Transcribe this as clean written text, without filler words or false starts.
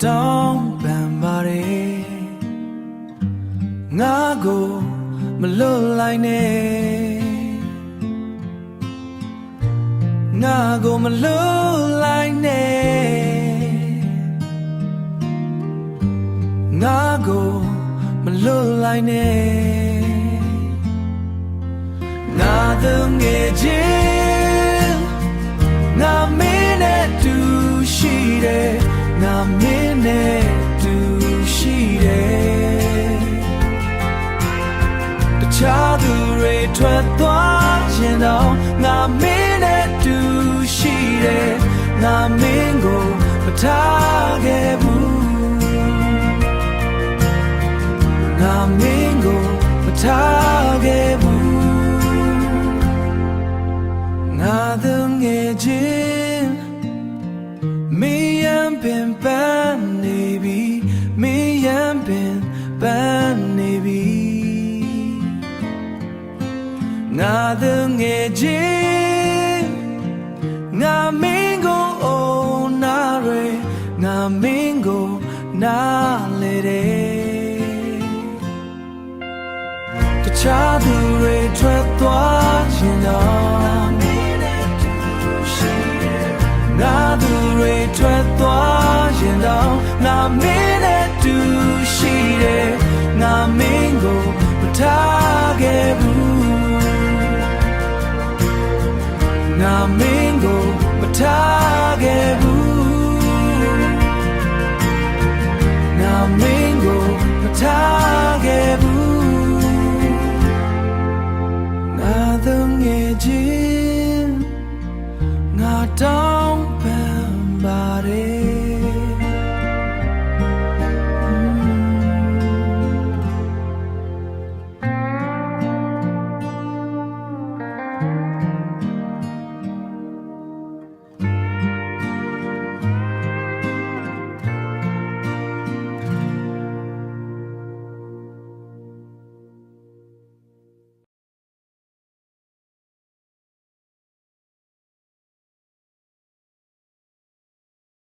တောင်းပန်ပါတယ်ငါကိုမလွတ်လိုက်နဲ့ငါကိုမလွတ်လိုက်နဲ့ငါကိုမလွတ်လိုက်နဲ့ငါသူငယ်ချင်းငါမင်းနဲ့တူရှိတယ်ငါမင်းနဲ့တူရှိတယ်တခြားသူတွေထွက်သွားရင်တော့ငါမင်းနဲ့တူရှိတယ်ငါမင်းကိုမထားခဲ့ဘူးငါမင်းကိုမထားခဲ့ဘူးငါသူငယ်ချင်းမင်းရန်ပင်ပန်းနေပြီမင်းရန်ပင်ပန်းနေပြီငါသူငယ်ချင်းငါမင်းကိုအိုနာရဲငါမင်းကိုနားလေတယ်တခြားသူတွေထွက်သွားရင်တော့ငါသူတွေထွက်သွားရင်တော့ငါမင်းနဲ့တူရှိတယ်ငါမင်းကိုမထားခဲ့ဘူးငါမင်းကိုမထားခဲ့ဘူး